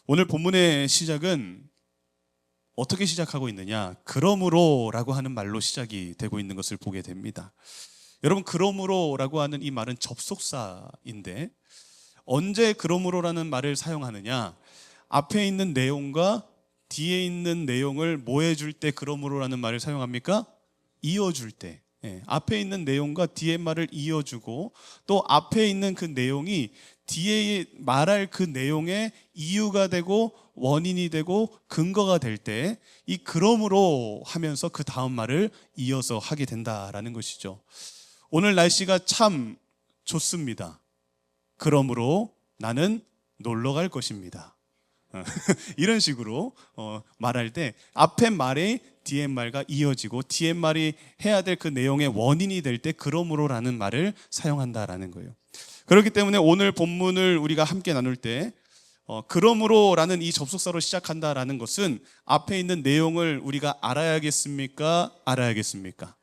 오늘 본문의 시작은 어떻게 시작하고 있느냐? 그러므로라고 하는 말로 시작이 되고 있는 것을 보게 됩니다. 여러분, 그러므로라고 하는 이 말은 접속사인데 언제 그러므로라는 말을 사용하느냐? 앞에 있는 내용과 뒤에 있는 내용을 뭐 해줄 때 그러므로라는 말을 사용합니까? 이어줄 때. 앞에 있는 내용과 뒤에 말을 이어주고 또 앞에 있는 그 내용이 뒤에 말할 그 내용의 이유가 되고 원인이 되고 근거가 될 때 이 그러므로 하면서 그 다음 말을 이어서 하게 된다라는 것이죠. 오늘 날씨가 참 좋습니다. 그러므로 나는 놀러 갈 것입니다. 이런 식으로 말할 때 앞에 말이 뒤에 말과 이어지고 뒤에 말이 해야 될 그 내용의 원인이 될 때 그러므로라는 말을 사용한다라는 거예요. 그렇기 때문에 오늘 본문을 우리가 함께 나눌 때 그러므로라는 이 접속사로 시작한다라는 것은 앞에 있는 내용을 우리가 알아야겠습니까? 알아야겠습니까?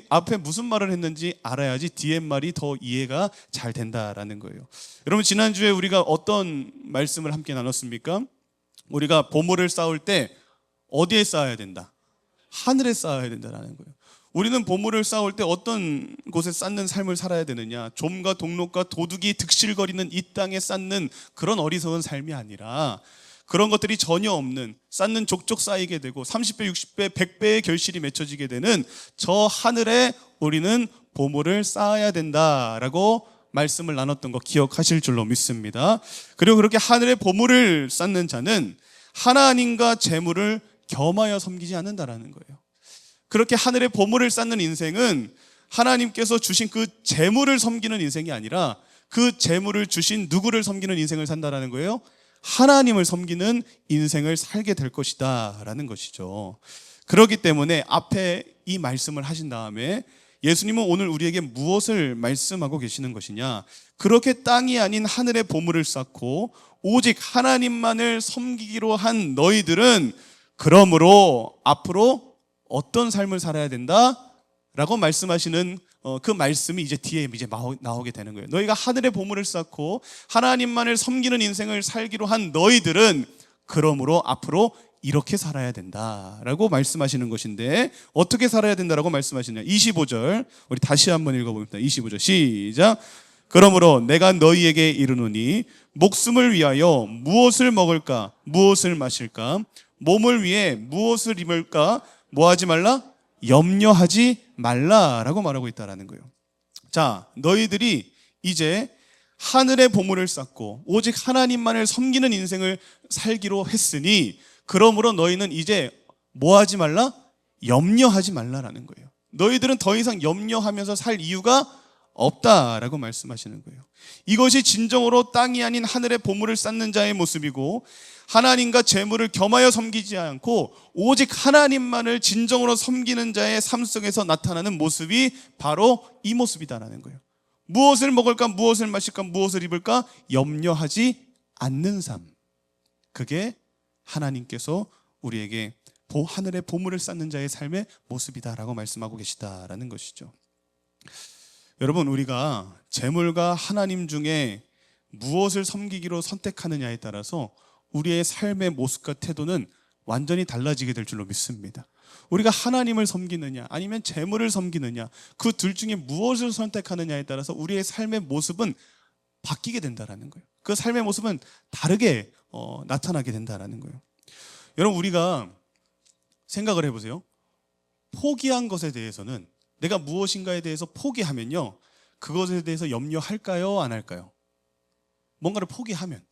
앞에 무슨 말을 했는지 알아야지 뒤에 말이 더 이해가 잘 된다라는 거예요. 여러분, 지난주에 우리가 어떤 말씀을 함께 나눴습니까? 우리가 보물을 쌓을 때 어디에 쌓아야 된다? 하늘에 쌓아야 된다라는 거예요. 우리는 보물을 쌓을 때 어떤 곳에 쌓는 삶을 살아야 되느냐? 좀과 동록과 도둑이 득실거리는 이 땅에 쌓는 그런 어리석은 삶이 아니라 그런 것들이 전혀 없는, 쌓는 족족 쌓이게 되고 30배, 60배, 100배의 결실이 맺혀지게 되는 저 하늘에 우리는 보물을 쌓아야 된다라고 말씀을 나눴던 거 기억하실 줄로 믿습니다. 그리고 그렇게 하늘에 보물을 쌓는 자는 하나님과 재물을 겸하여 섬기지 않는다라는 거예요. 그렇게 하늘에 보물을 쌓는 인생은 하나님께서 주신 그 재물을 섬기는 인생이 아니라 그 재물을 주신 누구를 섬기는 인생을 산다라는 거예요? 하나님을 섬기는 인생을 살게 될 것이다 라는 것이죠. 그렇기 때문에 앞에 이 말씀을 하신 다음에 예수님은 오늘 우리에게 무엇을 말씀하고 계시는 것이냐? 그렇게 땅이 아닌 하늘에 보물을 쌓고 오직 하나님만을 섬기기로 한 너희들은 그러므로 앞으로 어떤 삶을 살아야 된다? 라고 말씀하시는 그 말씀이 이제 뒤에 나오게 되는 거예요. 너희가 하늘의 보물을 쌓고 하나님만을 섬기는 인생을 살기로 한 너희들은 그러므로 앞으로 이렇게 살아야 된다라고 말씀하시는 것인데 어떻게 살아야 된다라고 말씀하시냐? 25절 우리 다시 한번 읽어봅니다. 25절 시작. 그러므로 내가 너희에게 이르노니 목숨을 위하여 무엇을 먹을까? 무엇을 마실까? 몸을 위해 무엇을 입을까? 뭐 하지 말라? 염려하지 말라라고 말하고 있다라는 거예요. 자, 너희들이 이제 하늘의 보물을 쌓고 오직 하나님만을 섬기는 인생을 살기로 했으니 그러므로 너희는 이제 뭐 하지 말라? 염려하지 말라라는 거예요. 너희들은 더 이상 염려하면서 살 이유가 없다라고 말씀하시는 거예요. 이것이 진정으로 땅이 아닌 하늘의 보물을 쌓는 자의 모습이고 하나님과 재물을 겸하여 섬기지 않고 오직 하나님만을 진정으로 섬기는 자의 삶 속에서 나타나는 모습이 바로 이 모습이다라는 거예요. 무엇을 먹을까? 무엇을 마실까? 무엇을 입을까? 염려하지 않는 삶. 그게 하나님께서 우리에게 하늘의 보물을 쌓는 자의 삶의 모습이다라고 말씀하고 계시다라는 것이죠. 여러분, 우리가 재물과 하나님 중에 무엇을 섬기기로 선택하느냐에 따라서 우리의 삶의 모습과 태도는 완전히 달라지게 될 줄로 믿습니다. 우리가 하나님을 섬기느냐 아니면 재물을 섬기느냐 그 둘 중에 무엇을 선택하느냐에 따라서 우리의 삶의 모습은 바뀌게 된다는 거예요. 그 삶의 모습은 다르게 나타나게 된다는 거예요. 여러분, 우리가 생각을 해보세요. 포기한 것에 대해서는 내가 무엇인가에 대해서 포기하면요 그것에 대해서 염려할까요? 안 할까요? 뭔가를 포기하면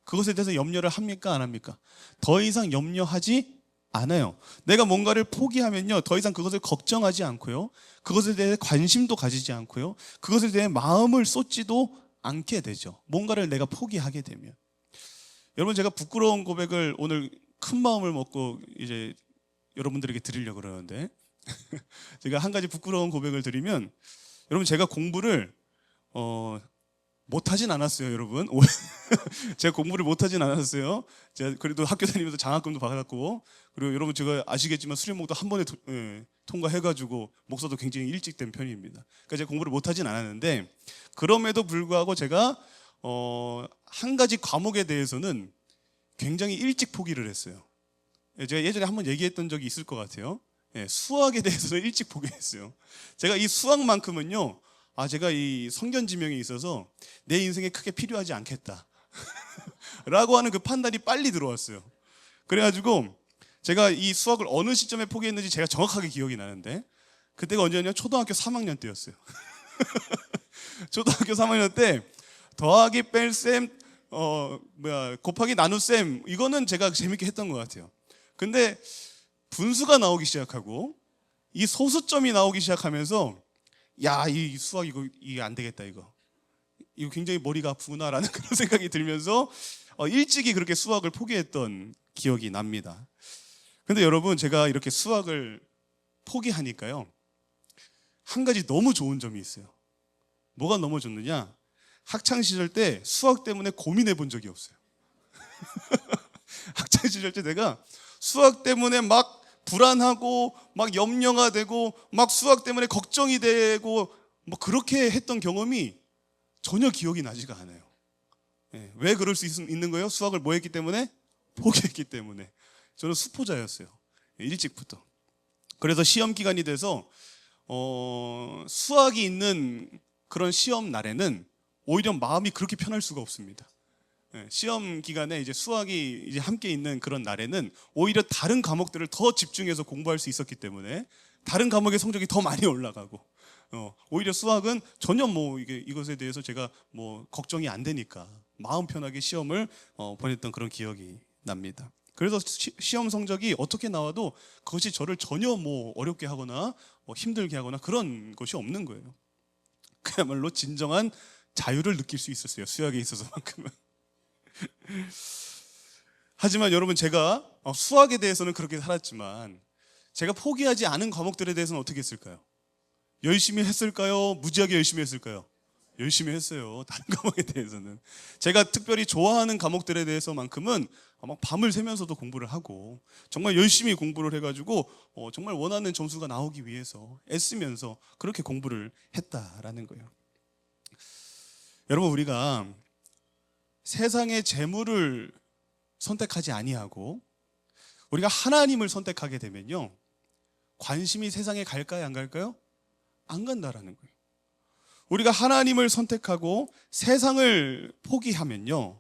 그것에 대해서 염려를 합니까? 안 합니까? 더 이상 염려하지 않아요. 내가 뭔가를 포기하면요 더 이상 그것을 걱정하지 않고요 그것에 대해 관심도 가지지 않고요 그것에 대해 마음을 쏟지도 않게 되죠. 뭔가를 내가 포기하게 되면. 여러분, 제가 부끄러운 고백을 오늘 큰 마음을 먹고 이제 여러분들에게 드리려고 그러는데 제가 한 가지 부끄러운 고백을 드리면 여러분, 제가 공부를 못하진 않았어요, 여러분. 제가 공부를 못하진 않았어요. 제가 그래도 학교 다니면서 장학금도 받았고, 그리고 여러분 제가 아시겠지만 수련목도 한 번에 통과해가지고 목사도 굉장히 일찍 된 편입니다. 그러니까 제가 공부를 못하진 않았는데 그럼에도 불구하고 제가 한 가지 과목에 대해서는 굉장히 일찍 포기를 했어요. 제가 예전에 한번 얘기했던 적이 있을 것 같아요. 수학에 대해서는 일찍 포기했어요. 제가 이 수학만큼은요, 제가 이 성견 지명에 있어서 내 인생에 크게 필요하지 않겠다 라고 하는 그 판단이 빨리 들어왔어요. 그래가지고 제가 이 수학을 어느 시점에 포기했는지 제가 정확하게 기억이 나는데, 그때가 언제였냐? 초등학교 3학년 때였어요. 초등학교 3학년 때 더하기 뺄셈 곱하기 나눗셈, 이거는 제가 재밌게 했던 것 같아요. 근데 분수가 나오기 시작하고 이 소수점이 나오기 시작하면서 야, 이 수학 이게 안 되겠다, 이거 굉장히 머리가 아프구나라는 그런 생각이 들면서 일찍이 그렇게 수학을 포기했던 기억이 납니다. 근데 여러분, 제가 이렇게 수학을 포기하니까요, 한 가지 너무 좋은 점이 있어요. 뭐가 너무 좋느냐? 학창시절 때 수학 때문에 고민해 본 적이 없어요. 학창시절 때 내가 수학 때문에 막 불안하고 막 염려가 되고 막 수학 때문에 걱정이 되고 뭐 그렇게 했던 경험이 전혀 기억이 나지가 않아요. 왜 그럴 수 있는 거예요? 수학을 뭐 했기 때문에? 포기했기 때문에. 저는 수포자였어요, 일찍부터. 그래서 시험 기간이 돼서 수학이 있는 그런 시험 날에는 오히려 마음이 그렇게 편할 수가 없습니다. 시험 기간에 이제 수학이 이제 함께 있는 그런 날에는 오히려 다른 과목들을 더 집중해서 공부할 수 있었기 때문에 다른 과목의 성적이 더 많이 올라가고, 오히려 수학은 전혀 뭐 이것에 대해서 제가 뭐 걱정이 안 되니까 마음 편하게 시험을 보냈던 그런 기억이 납니다. 그래서 시험 성적이 어떻게 나와도 그것이 저를 전혀 뭐 어렵게 하거나 힘들게 하거나 그런 것이 없는 거예요. 그야말로 진정한 자유를 느낄 수 있었어요, 수학에 있어서만큼은. 하지만 여러분, 제가 수학에 대해서는 그렇게 살았지만 제가 포기하지 않은 과목들에 대해서는 어떻게 했을까요? 열심히 했을까요? 무지하게 열심히 했을까요? 열심히 했어요. 다른 과목에 대해서는. 제가 특별히 좋아하는 과목들에 대해서만큼은 막 밤을 새면서도 공부를 하고 정말 열심히 공부를 해가지고 정말 원하는 점수가 나오기 위해서 애쓰면서 그렇게 공부를 했다라는 거예요. 여러분, 우리가 세상의 재물을 선택하지 아니하고 우리가 하나님을 선택하게 되면요, 관심이 세상에 갈까요, 안 갈까요? 안 간다라는 거예요. 우리가 하나님을 선택하고 세상을 포기하면요,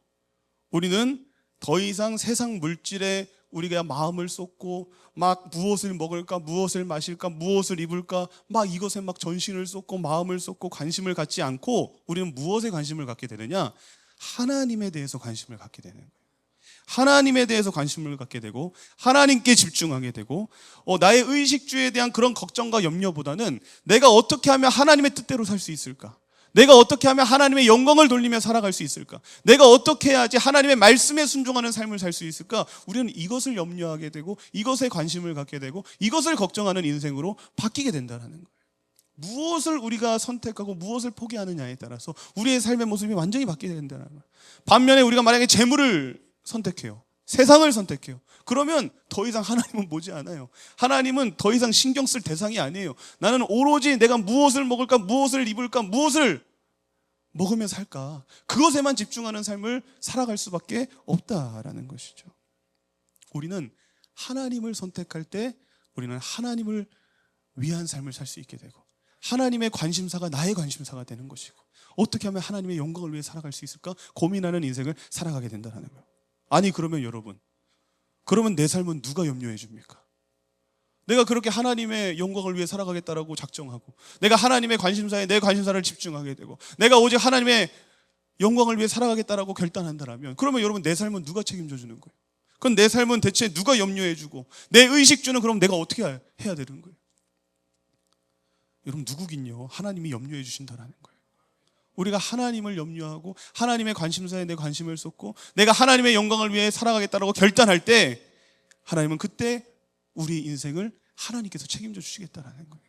우리는 더 이상 세상 물질에 우리가 마음을 쏟고 막 무엇을 먹을까, 무엇을 마실까, 무엇을 입을까, 막 이것에 막 전신을 쏟고 마음을 쏟고 관심을 갖지 않고 우리는 무엇에 관심을 갖게 되느냐? 하나님에 대해서 관심을 갖게 되는 거예요. 하나님에 대해서 관심을 갖게 되고 하나님께 집중하게 되고 나의 의식주에 대한 그런 걱정과 염려보다는 내가 어떻게 하면 하나님의 뜻대로 살 수 있을까? 내가 어떻게 하면 하나님의 영광을 돌리며 살아갈 수 있을까? 내가 어떻게 해야지 하나님의 말씀에 순종하는 삶을 살 수 있을까? 우리는 이것을 염려하게 되고 이것에 관심을 갖게 되고 이것을 걱정하는 인생으로 바뀌게 된다는 거예요. 무엇을 우리가 선택하고 무엇을 포기하느냐에 따라서 우리의 삶의 모습이 완전히 바뀌게 된다는 거예요. 반면에 우리가 만약에 재물을 선택해요, 세상을 선택해요, 그러면 더 이상 하나님은 보지 않아요. 하나님은 더 이상 신경 쓸 대상이 아니에요. 나는 오로지 내가 무엇을 먹을까, 무엇을 입을까, 무엇을 먹으며 살까, 그것에만 집중하는 삶을 살아갈 수밖에 없다라는 것이죠. 우리는 하나님을 선택할 때 우리는 하나님을 위한 삶을 살 수 있게 되고 하나님의 관심사가 나의 관심사가 되는 것이고 어떻게 하면 하나님의 영광을 위해 살아갈 수 있을까 고민하는 인생을 살아가게 된다는 거예요. 아니, 그러면 여러분, 그러면 내 삶은 누가 염려해 줍니까? 내가 그렇게 하나님의 영광을 위해 살아가겠다라고 작정하고 내가 하나님의 관심사에 내 관심사를 집중하게 되고 내가 오직 하나님의 영광을 위해 살아가겠다라고 결단한다면 그러면 여러분, 내 삶은 누가 책임져 주는 거예요? 그럼 내 삶은 대체 누가 염려해 주고 내 의식주는 그럼 내가 어떻게 해야 되는 거예요? 여러분, 누구긴요, 하나님이 염려해 주신다는 거예요. 우리가 하나님을 염려하고 하나님의 관심사에 내 관심을 쏟고 내가 하나님의 영광을 위해 살아가겠다라고 결단할 때 하나님은 그때 우리 인생을 하나님께서 책임져 주시겠다는 거예요.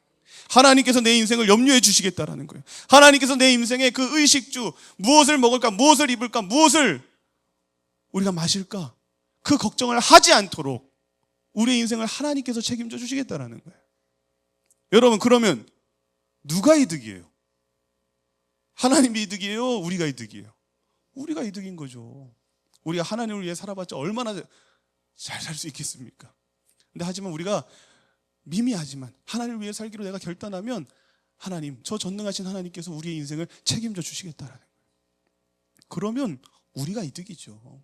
하나님께서 내 인생을 염려해 주시겠다는 거예요. 하나님께서 내 인생의 그 의식주, 무엇을 먹을까, 무엇을 입을까, 무엇을 우리가 마실까, 그 걱정을 하지 않도록 우리의 인생을 하나님께서 책임져 주시겠다는 거예요. 여러분, 그러면 누가 이득이에요? 하나님이 이득이에요? 우리가 이득이에요? 우리가 이득인 거죠. 우리가 하나님을 위해 살아봤자 얼마나 잘 살 수 있겠습니까? 근데 하지만 우리가 미미하지만 하나님을 위해 살기로 내가 결단하면 하나님, 저 전능하신 하나님께서 우리의 인생을 책임져 주시겠다라는 거예요. 그러면 우리가 이득이죠.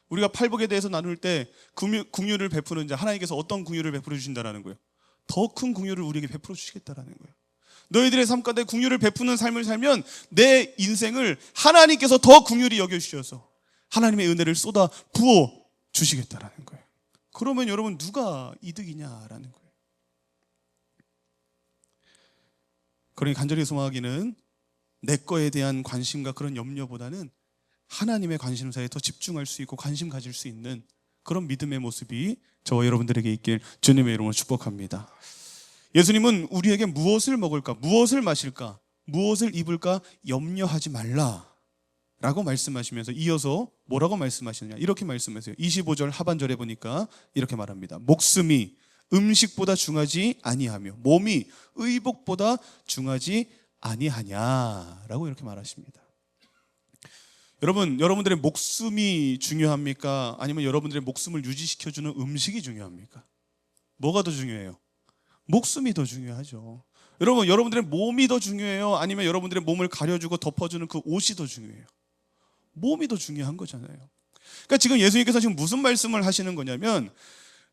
우리가 팔복에 대해서 나눌 때 긍휼을 베푸는 자, 하나님께서 어떤 긍휼을 베풀어 주신다라는 거예요? 더 큰 긍휼을 우리에게 베풀어 주시겠다라는 거예요. 너희들의 삶 가운데 긍휼을 베푸는 삶을 살면 내 인생을 하나님께서 더 긍휼히 여겨주셔서 하나님의 은혜를 쏟아 부어 주시겠다라는 거예요. 그러면 여러분 누가 이득이냐라는 거예요. 그러니 간절히 소망하기는 내 거에 대한 관심과 그런 염려보다는 하나님의 관심사에 더 집중할 수 있고 관심 가질 수 있는 그런 믿음의 모습이 저와 여러분들에게 있길 주님의 이름으로 축복합니다. 예수님은 우리에게 무엇을 먹을까, 무엇을 마실까, 무엇을 입을까 염려하지 말라라고 말씀하시면서 이어서 뭐라고 말씀하시느냐, 이렇게 말씀하세요. 25절 하반절에 보니까 이렇게 말합니다. 목숨이 음식보다 중하지 아니하며 몸이 의복보다 중하지 아니하냐라고 이렇게 말하십니다. 여러분, 여러분들의 목숨이 중요합니까? 아니면 여러분들의 목숨을 유지시켜주는 음식이 중요합니까? 뭐가 더 중요해요? 목숨이 더 중요하죠. 여러분, 여러분들의 몸이 더 중요해요? 아니면 여러분들의 몸을 가려주고 덮어주는 그 옷이 더 중요해요? 몸이 더 중요한 거잖아요. 그러니까 지금 예수님께서 지금 무슨 말씀을 하시는 거냐면,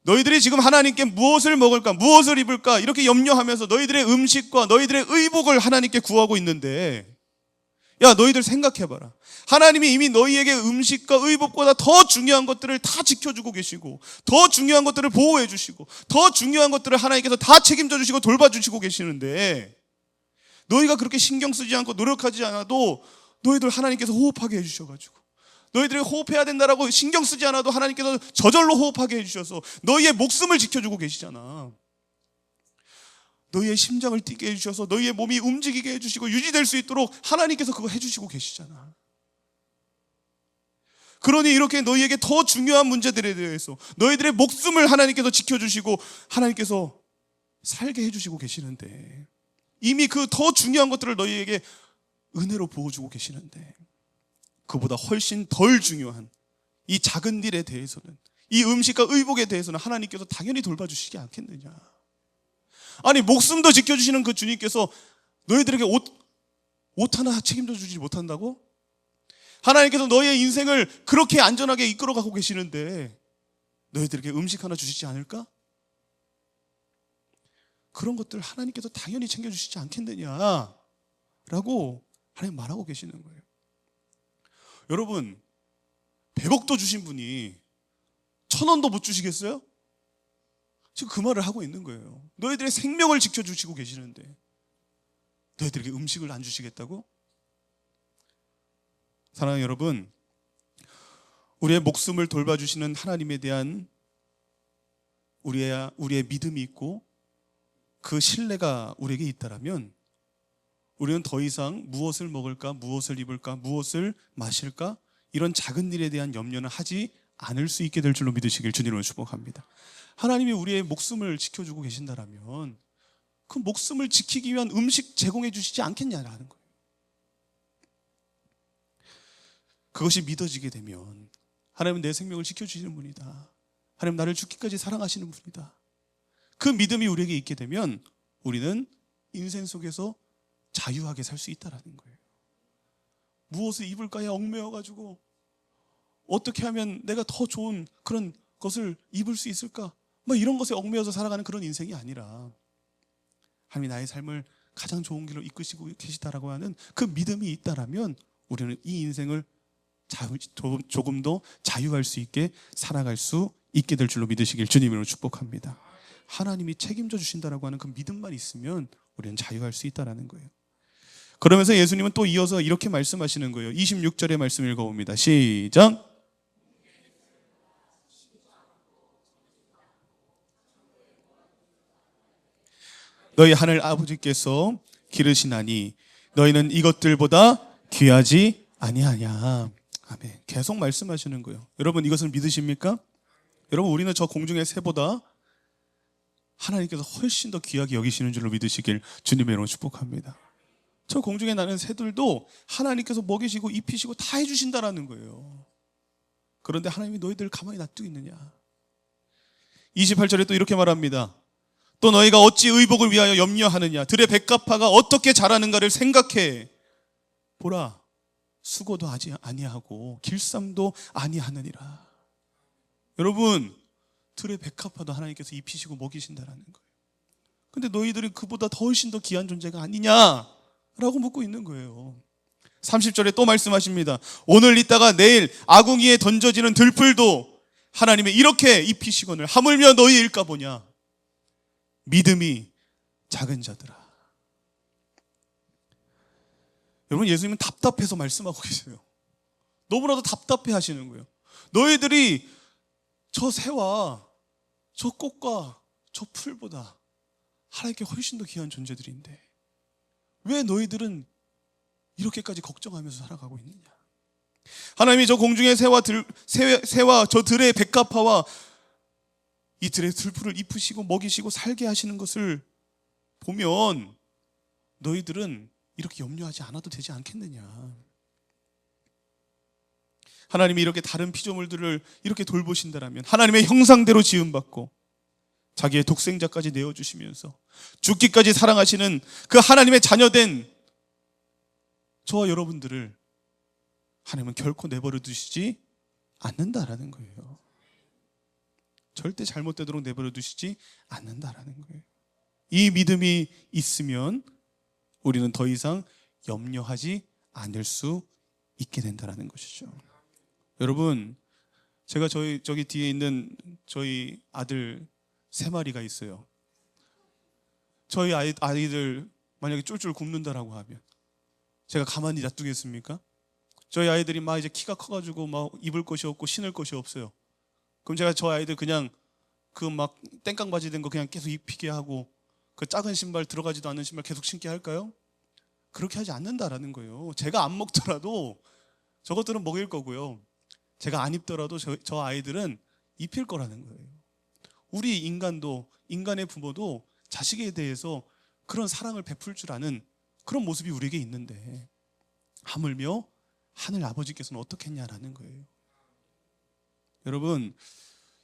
너희들이 지금 하나님께 무엇을 먹을까, 무엇을 입을까 이렇게 염려하면서 너희들의 음식과 너희들의 의복을 하나님께 구하고 있는데, 야, 너희들 생각해봐라. 하나님이 이미 너희에게 음식과 의복보다 더 중요한 것들을 다 지켜주고 계시고, 더 중요한 것들을 보호해 주시고, 더 중요한 것들을 하나님께서 다 책임져 주시고 돌봐주시고 계시는데, 너희가 그렇게 신경 쓰지 않고 노력하지 않아도 너희들 하나님께서 호흡하게 해주셔가지고, 너희들이 호흡해야 된다라고 신경 쓰지 않아도 하나님께서 저절로 호흡하게 해주셔서 너희의 목숨을 지켜주고 계시잖아. 너희의 심장을 뛰게 해주셔서 너희의 몸이 움직이게 해주시고 유지될 수 있도록 하나님께서 그거 해주시고 계시잖아. 그러니 이렇게 너희에게 더 중요한 문제들에 대해서 너희들의 목숨을 하나님께서 지켜주시고 하나님께서 살게 해주시고 계시는데, 이미 그 더 중요한 것들을 너희에게 은혜로 부어주고 계시는데, 그보다 훨씬 덜 중요한 이 작은 일에 대해서는, 이 음식과 의복에 대해서는 하나님께서 당연히 돌봐주시지 않겠느냐. 아니, 목숨도 지켜주시는 그 주님께서 너희들에게 옷 하나 책임져 주지 못한다고? 하나님께서 너희의 인생을 그렇게 안전하게 이끌어가고 계시는데 너희들에게 음식 하나 주시지 않을까? 그런 것들 하나님께서 당연히 챙겨주시지 않겠느냐라고 하나님 말하고 계시는 거예요. 여러분, 100억도 주신 분이 1,000원도 못 주시겠어요? 지금 그 말을 하고 있는 거예요. 너희들의 생명을 지켜주시고 계시는데 너희들에게 음식을 안 주시겠다고? 사랑하는 여러분, 우리의 목숨을 돌봐주시는 하나님에 대한 우리의 믿음이 있고 그 신뢰가 우리에게 있다라면 우리는 더 이상 무엇을 먹을까, 무엇을 입을까, 무엇을 마실까 이런 작은 일에 대한 염려는 하지 않을 수 있게 될 줄로 믿으시길 주님으로 축복합니다. 하나님이 우리의 목숨을 지켜주고 계신다라면 그 목숨을 지키기 위한 음식 제공해 주시지 않겠냐라는 거예요. 그것이 믿어지게 되면 하나님은 내 생명을 지켜주시는 분이다. 하나님 나를 죽기까지 사랑하시는 분이다. 그 믿음이 우리에게 있게 되면 우리는 인생 속에서 자유하게 살 수 있다는 거예요. 무엇을 입을까에 얽매여가지고 어떻게 하면 내가 더 좋은 그런 것을 입을 수 있을까? 이런 것에 얽매여서 살아가는 그런 인생이 아니라 하나님이 나의 삶을 가장 좋은 길로 이끄시고 계시다라고 하는 그 믿음이 있다라면 우리는 이 인생을 조금 더 자유할 수 있게 살아갈 수 있게 될 줄로 믿으시길 주님으로 축복합니다. 하나님이 책임져 주신다라고 하는 그 믿음만 있으면 우리는 자유할 수 있다라는 거예요. 그러면서 예수님은 또 이어서 이렇게 말씀하시는 거예요. 26절의 말씀 읽어봅니다. 시작. 너희 하늘 아버지께서 기르시나니 너희는 이것들보다 귀하지 아니하냐. 아멘. 계속 말씀하시는 거예요. 여러분, 이것을 믿으십니까? 여러분, 우리는 저 공중의 새보다 하나님께서 훨씬 더 귀하게 여기시는 줄로 믿으시길 주님의 이름으로 축복합니다. 저 공중에 나는 새들도 하나님께서 먹이시고 입히시고 다 해주신다라는 거예요. 그런데 하나님이 너희들을 가만히 놔두겠느냐. 28절에 또 이렇게 말합니다. 또 너희가 어찌 의복을 위하여 염려하느냐. 들의 백합화가 어떻게 자라는가를 생각해 보라. 수고도 하지 아니하고 길쌈도 아니하느니라. 여러분, 들의 백합화도 하나님께서 입히시고 먹이신다라는 거예요. 근데 너희들은 그보다 훨씬 더 귀한 존재가 아니냐라고 묻고 있는 거예요. 30절에 또 말씀하십니다. 오늘 있다가 내일 아궁이에 던져지는 들풀도 하나님이 이렇게 입히시거늘 하물며 너희일까 보냐. 믿음이 작은 자들아. 여러분, 예수님은 답답해서 말씀하고 계세요. 너무나도 답답해 하시는 거예요. 너희들이 저 새와 저 꽃과 저 풀보다 하나님께 훨씬 더 귀한 존재들인데 왜 너희들은 이렇게까지 걱정하면서 살아가고 있느냐. 하나님이 저 공중의 새와 저 들의 백합화와 이 들의 들풀을 입히시고 먹이시고 살게 하시는 것을 보면 너희들은 이렇게 염려하지 않아도 되지 않겠느냐. 하나님이 이렇게 다른 피조물들을 이렇게 돌보신다라면 하나님의 형상대로 지음받고 자기의 독생자까지 내어주시면서 죽기까지 사랑하시는 그 하나님의 자녀된 저와 여러분들을 하나님은 결코 내버려 두시지 않는다라는 거예요. 절대 잘못되도록 내버려 두시지 않는다라는 거예요. 이 믿음이 있으면 우리는 더 이상 염려하지 않을 수 있게 된다라는 것이죠. 여러분, 제가 저기 뒤에 있는 저희 아들 3마리가 있어요. 저희 아이들 만약에 쫄쫄 굶는다라고 하면 제가 가만히 놔두겠습니까? 저희 아이들이 막 이제 키가 커가지고 막 입을 것이 없고 신을 것이 없어요. 그럼 제가 저 아이들 그냥 그 막 땡깡 바지 된 거 그냥 계속 입히게 하고 그 작은 신발 들어가지도 않는 신발 계속 신게 할까요? 그렇게 하지 않는다라는 거예요. 제가 안 먹더라도 저것들은 먹일 거고요. 제가 안 입더라도 저 아이들은 입힐 거라는 거예요. 우리 인간의 부모도 자식에 대해서 그런 사랑을 베풀 줄 아는 그런 모습이 우리에게 있는데 하물며 하늘 아버지께서는 어떻겠냐라는 거예요. 여러분,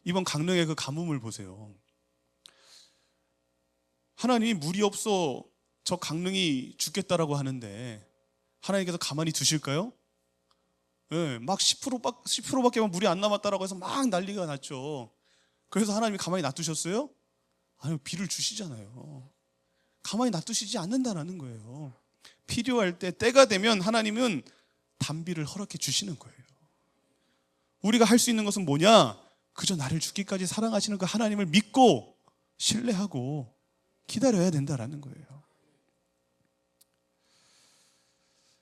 이번 강릉의 그 가뭄을 보세요. 하나님이 물이 없어 저 강릉이 죽겠다라고 하는데 하나님께서 가만히 두실까요? 네, 막 10%밖에 물이 안 남았다라고 해서 막 난리가 났죠. 그래서 하나님이 가만히 놔두셨어요? 아니요, 비를 주시잖아요. 가만히 놔두시지 않는다라는 거예요. 필요할 때 때가 되면 하나님은 단비를 허락해 주시는 거예요. 우리가 할 수 있는 것은 뭐냐? 그저 나를 죽기까지 사랑하시는 그 하나님을 믿고 신뢰하고 기다려야 된다라는 거예요.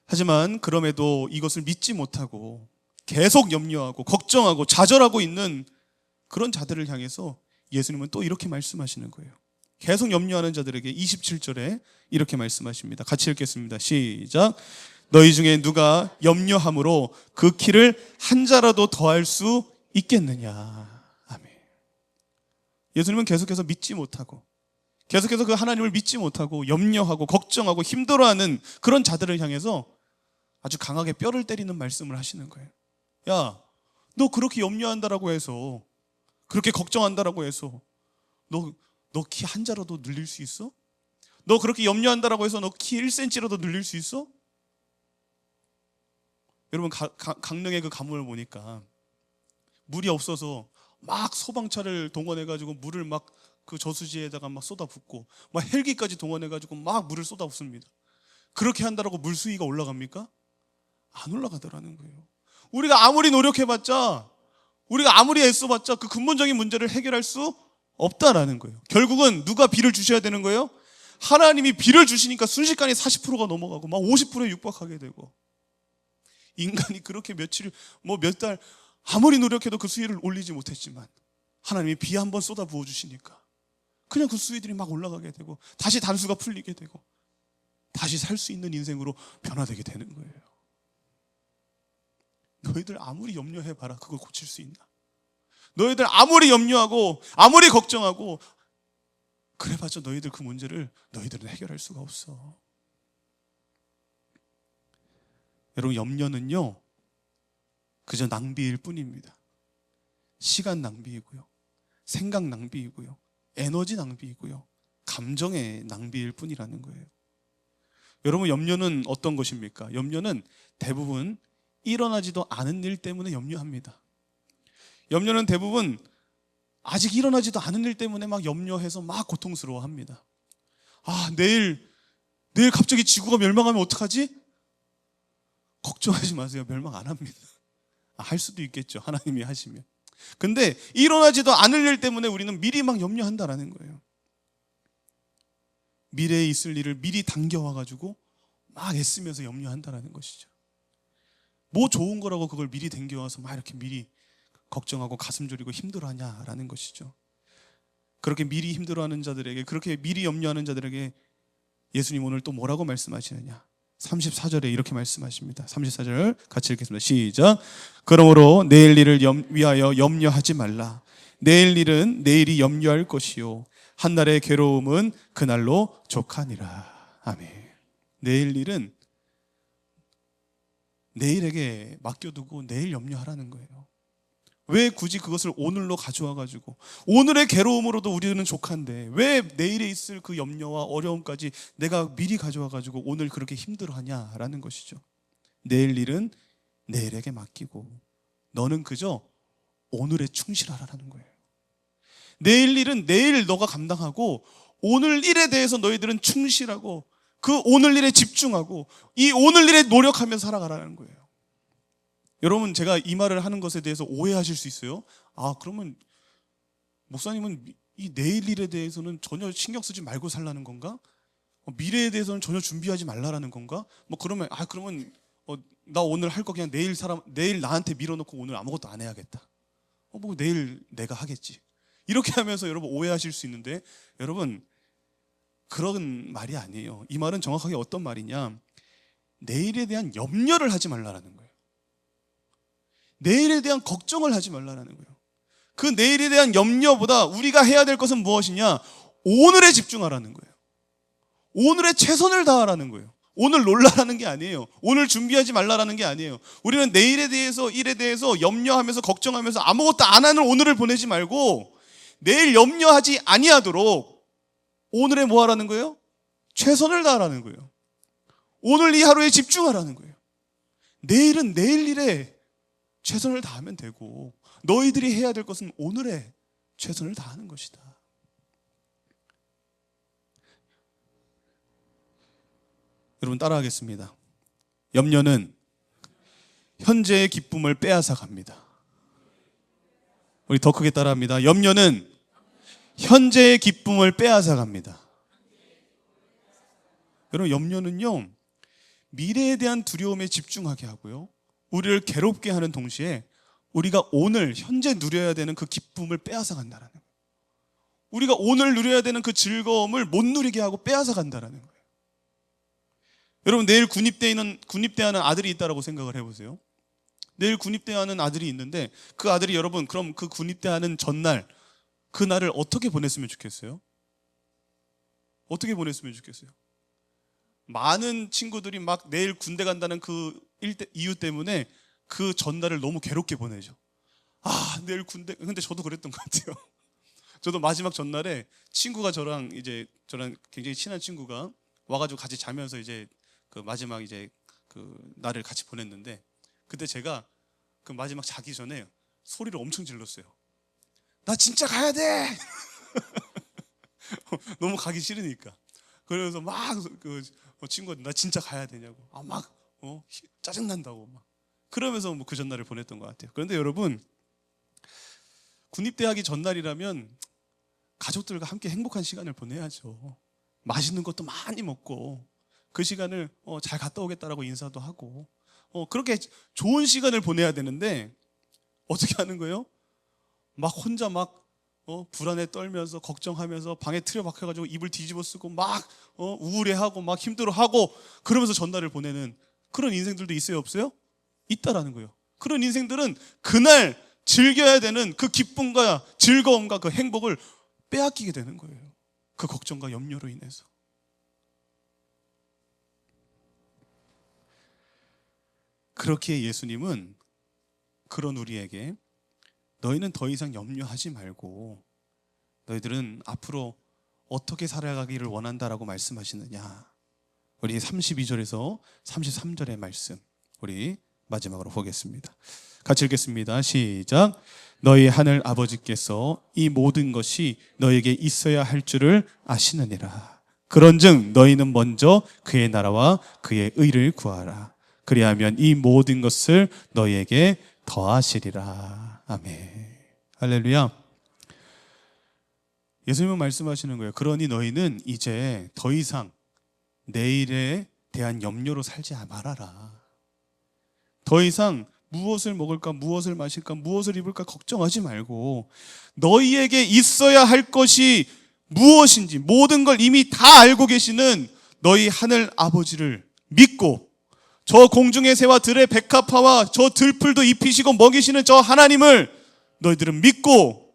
하지만 그럼에도 이것을 믿지 못하고 계속 염려하고 걱정하고 좌절하고 있는 그런 자들을 향해서 예수님은 또 이렇게 말씀하시는 거예요. 계속 염려하는 자들에게 27절에 이렇게 말씀하십니다. 같이 읽겠습니다. 시작. 너희 중에 누가 염려함으로 그 키를 한 자라도 더할 수 있겠느냐. 아멘. 예수님은 계속해서 믿지 못하고 계속해서 그 하나님을 믿지 못하고 염려하고 걱정하고 힘들어하는 그런 자들을 향해서 아주 강하게 뼈를 때리는 말씀을 하시는 거예요. 야, 너 그렇게 염려한다라고 해서 그렇게 걱정한다라고 해서 너 키 한 자라도 늘릴 수 있어? 너 그렇게 염려한다라고 해서 너 키 1cm라도 늘릴 수 있어? 여러분, 강릉의 그 가뭄을 보니까 물이 없어서 막 소방차를 동원해가지고 물을 막 그 저수지에다가 막 쏟아붓고 막 헬기까지 동원해가지고 막 물을 쏟아붓습니다. 그렇게 한다라고 물 수위가 올라갑니까? 안 올라가더라는 거예요. 우리가 아무리 노력해봤자, 우리가 아무리 애써봤자 그 근본적인 문제를 해결할 수 없다라는 거예요. 결국은 누가 비를 주셔야 되는 거예요? 하나님이 비를 주시니까 순식간에 40%가 넘어가고 막 50%에 육박하게 되고, 인간이 그렇게 며칠, 몇 달 아무리 노력해도 그 수위를 올리지 못했지만 하나님이 비 한 번 쏟아 부어 주시니까 그냥 그 수위들이 막 올라가게 되고 다시 단수가 풀리게 되고 다시 살 수 있는 인생으로 변화되게 되는 거예요. 너희들 아무리 염려해봐라, 그걸 고칠 수 있나? 너희들 아무리 염려하고 아무리 걱정하고 그래봤자 너희들 그 문제를 너희들은 해결할 수가 없어. 여러분, 염려는요 그저 낭비일 뿐입니다. 시간 낭비이고요, 생각 낭비이고요, 에너지 낭비이고요, 감정의 낭비일 뿐이라는 거예요. 여러분, 염려는 어떤 것입니까? 염려는 대부분 일어나지도 않은 일 때문에 염려합니다. 염려는 대부분 아직 일어나지도 않은 일 때문에 막 염려해서 막 고통스러워합니다. 내일 갑자기 지구가 멸망하면 어떡하지? 걱정하지 마세요. 멸망 안 합니다. 할 수도 있겠죠, 하나님이 하시면. 근데 일어나지도 않을 일 때문에 우리는 미리 막 염려한다라는 거예요. 미래에 있을 일을 미리 당겨와가지고 막 애쓰면서 염려한다라는 것이죠. 뭐 좋은 거라고 그걸 미리 당겨와서 막 이렇게 미리 걱정하고 가슴 졸이고 힘들어하냐라는 것이죠. 그렇게 미리 힘들어하는 자들에게, 그렇게 미리 염려하는 자들에게 예수님 오늘 또 뭐라고 말씀하시느냐? 34절에 이렇게 말씀하십니다. 34절 같이 읽겠습니다. 시작. 그러므로 내일 일을 위하여 염려하지 말라. 내일 일은 내일이 염려할 것이요 한날의 괴로움은 그날로 족하니라. 아멘. 내일 일은 내일에게 맡겨두고 내일 염려하라는 거예요. 왜 굳이 그것을 오늘로 가져와가지고 오늘의 괴로움으로도 우리는 족한데 왜 내일에 있을 그 염려와 어려움까지 내가 미리 가져와가지고 오늘 그렇게 힘들어하냐라는 것이죠. 내일 일은 내일에게 맡기고 너는 그저 오늘에 충실하라는 거예요. 내일 일은 내일 너가 감당하고 오늘 일에 대해서 너희들은 충실하고 그 오늘 일에 집중하고 이 오늘 일에 노력하면서 살아가라는 거예요. 여러분, 제가 이 말을 하는 것에 대해서 오해하실 수 있어요. 그러면 목사님은 이 내일 일에 대해서는 전혀 신경 쓰지 말고 살라는 건가? 미래에 대해서는 전혀 준비하지 말라라는 건가? 그러면 나 오늘 할 거 그냥 내일 나한테 밀어놓고 오늘 아무것도 안 해야겠다. 내일 내가 하겠지. 이렇게 하면서 여러분 오해하실 수 있는데, 여러분 그런 말이 아니에요. 이 말은 정확하게 어떤 말이냐? 내일에 대한 염려를 하지 말라라는 거예요. 내일에 대한 걱정을 하지 말라는 거예요. 그 내일에 대한 염려보다 우리가 해야 될 것은 무엇이냐? 오늘에 집중하라는 거예요. 오늘에 최선을 다하라는 거예요. 오늘 놀라라는 게 아니에요. 오늘 준비하지 말라라는 게 아니에요. 우리는 내일에 대해서, 일에 대해서 염려하면서 걱정하면서 아무것도 안 하는 오늘을 보내지 말고 내일 염려하지 아니하도록 오늘에 뭐 하라는 거예요? 최선을 다하라는 거예요. 오늘 이 하루에 집중하라는 거예요. 내일은 내일 일에 최선을 다하면 되고 너희들이 해야 될 것은 오늘에 최선을 다하는 것이다. 여러분 따라하겠습니다. 염려는 현재의 기쁨을 빼앗아 갑니다. 우리 더 크게 따라합니다. 염려는 현재의 기쁨을 빼앗아 갑니다. 여러분, 염려는요, 미래에 대한 두려움에 집중하게 하고요, 우리를 괴롭게 하는 동시에 우리가 오늘 현재 누려야 되는 그 기쁨을 빼앗아 간다는 거예요. 우리가 오늘 누려야 되는 그 즐거움을 못 누리게 하고 빼앗아 간다는 거예요. 여러분, 내일 군입대하는 아들이 있다라고 생각을 해보세요. 내일 군입대하는 아들이 있는데 그 아들이, 여러분, 그럼 그 군입대하는 전날 그 날을 어떻게 보냈으면 좋겠어요? 어떻게 보냈으면 좋겠어요? 많은 친구들이 막 내일 군대 간다는 그 이유 때문에 그 전날을 너무 괴롭게 보내죠. 내일 군대. 근데 저도 그랬던 것 같아요. 저도 마지막 전날에 저랑 굉장히 친한 친구가 와가지고 같이 자면서 이제 그 마지막 그 날을 같이 보냈는데, 그때 제가 그 마지막 자기 전에 소리를 엄청 질렀어요. 나 진짜 가야 돼. 너무 가기 싫으니까. 그래서 막 친구한테 나 진짜 가야 되냐고, 짜증난다고 막 그러면서 그 전날을 보냈던 것 같아요. 그런데 여러분, 군입대하기 전날이라면 가족들과 함께 행복한 시간을 보내야죠. 맛있는 것도 많이 먹고 그 시간을 잘 갔다 오겠다라고 인사도 하고 그렇게 좋은 시간을 보내야 되는데 어떻게 하는 거예요? 막 혼자 불안에 떨면서 걱정하면서 방에 틀어박혀가지고 이불 뒤집어 쓰고 막 우울해하고 막 힘들어하고 그러면서 전날을 보내는 그런 인생들도 있어요, 없어요? 있다라는 거예요. 그런 인생들은 그날 즐겨야 되는 그 기쁨과 즐거움과 그 행복을 빼앗기게 되는 거예요. 그 걱정과 염려로 인해서. 그렇게 예수님은 그런 우리에게 너희는 더 이상 염려하지 말고 너희들은 앞으로 어떻게 살아가기를 원한다라고 말씀하시느냐. 우리 32절에서 33절의 말씀 우리 마지막으로 보겠습니다. 같이 읽겠습니다. 시작. 너희 하늘 아버지께서 이 모든 것이 너에게 있어야 할 줄을 아시느니라. 그런즉 너희는 먼저 그의 나라와 그의 의를 구하라. 그리하면 이 모든 것을 너희에게 더하시리라. 아멘. 할렐루야. 예수님은 말씀하시는 거예요. 그러니 너희는 이제 더 이상 내일에 대한 염려로 살지 말아라. 더 이상 무엇을 먹을까, 무엇을 마실까, 무엇을 입을까 걱정하지 말고 너희에게 있어야 할 것이 무엇인지 모든 걸 이미 다 알고 계시는 너희 하늘 아버지를 믿고 저 공중의 새와 들의 백합화와 저 들풀도 입히시고 먹이시는 저 하나님을 너희들은 믿고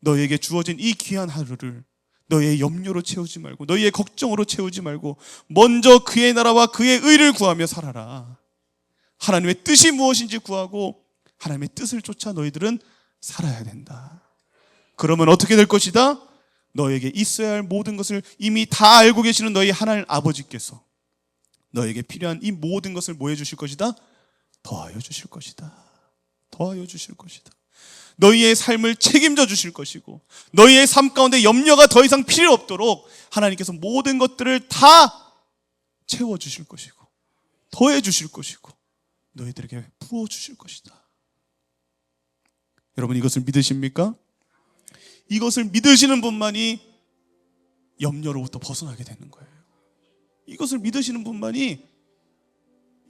너희에게 주어진 이 귀한 하루를 너희의 염려로 채우지 말고 너희의 걱정으로 채우지 말고 먼저 그의 나라와 그의 의를 구하며 살아라. 하나님의 뜻이 무엇인지 구하고 하나님의 뜻을 쫓아 너희들은 살아야 된다. 그러면 어떻게 될 것이다? 너에게 있어야 할 모든 것을 이미 다 알고 계시는 너희 하나님 아버지께서 너에게 필요한 이 모든 것을 뭐 해주실 것이다? 더하여 주실 것이다. 더하여 주실 것이다. 너희의 삶을 책임져 주실 것이고 너희의 삶 가운데 염려가 더 이상 필요 없도록 하나님께서 모든 것들을 다 채워주실 것이고 더해 주실 것이고 너희들에게 부어주실 것이다. 여러분 이것을 믿으십니까? 이것을 믿으시는 분만이 염려로부터 벗어나게 되는 거예요. 이것을 믿으시는 분만이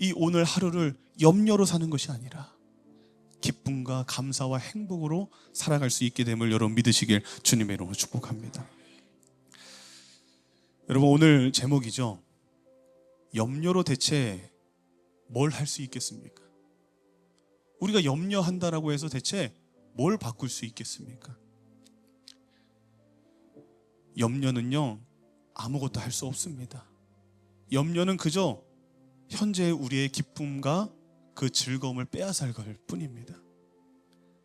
이 오늘 하루를 염려로 사는 것이 아니라 기쁨과 감사와 행복으로 살아갈 수 있게 됨을 여러분 믿으시길 주님의 이름으로 축복합니다. 여러분 오늘 제목이죠. 염려로 대체 뭘 할 수 있겠습니까? 우리가 염려한다라고 해서 대체 뭘 바꿀 수 있겠습니까? 염려는요 아무것도 할 수 없습니다. 염려는 그저 현재의 우리의 기쁨과 그 즐거움을 빼앗을 걸 뿐입니다.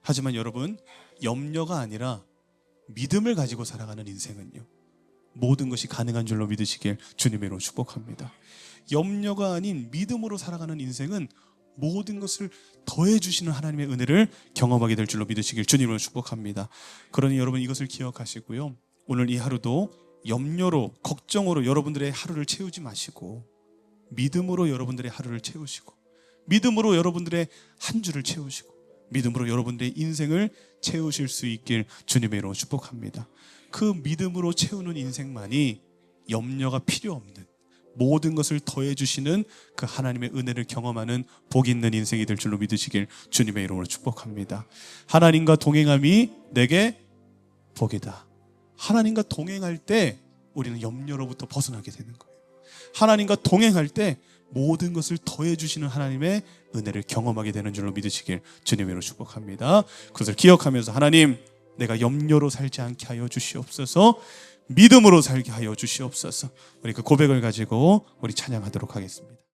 하지만 여러분 염려가 아니라 믿음을 가지고 살아가는 인생은요 모든 것이 가능한 줄로 믿으시길 주님의 이름으로 축복합니다. 염려가 아닌 믿음으로 살아가는 인생은 모든 것을 더해 주시는 하나님의 은혜를 경험하게 될 줄로 믿으시길 주님으로 축복합니다. 그러니 여러분 이것을 기억하시고요 오늘 이 하루도 염려로 걱정으로 여러분들의 하루를 채우지 마시고 믿음으로 여러분들의 하루를 채우시고 믿음으로 여러분들의 한 주를 채우시고 믿음으로 여러분들의 인생을 채우실 수 있길 주님의 이름으로 축복합니다. 그 믿음으로 채우는 인생만이 염려가 필요 없는 모든 것을 더해 주시는 그 하나님의 은혜를 경험하는 복 있는 인생이 될 줄로 믿으시길 주님의 이름으로 축복합니다. 하나님과 동행함이 내게 복이다. 하나님과 동행할 때 우리는 염려로부터 벗어나게 되는 거예요. 하나님과 동행할 때 모든 것을 더해 주시는 하나님의 은혜를 경험하게 되는 줄로 믿으시길 주님의 이름으로 축복합니다. 그것을 기억하면서 하나님 내가 염려로 살지 않게 하여 주시옵소서. 믿음으로 살게 하여 주시옵소서. 우리 그 고백을 가지고 우리 찬양하도록 하겠습니다.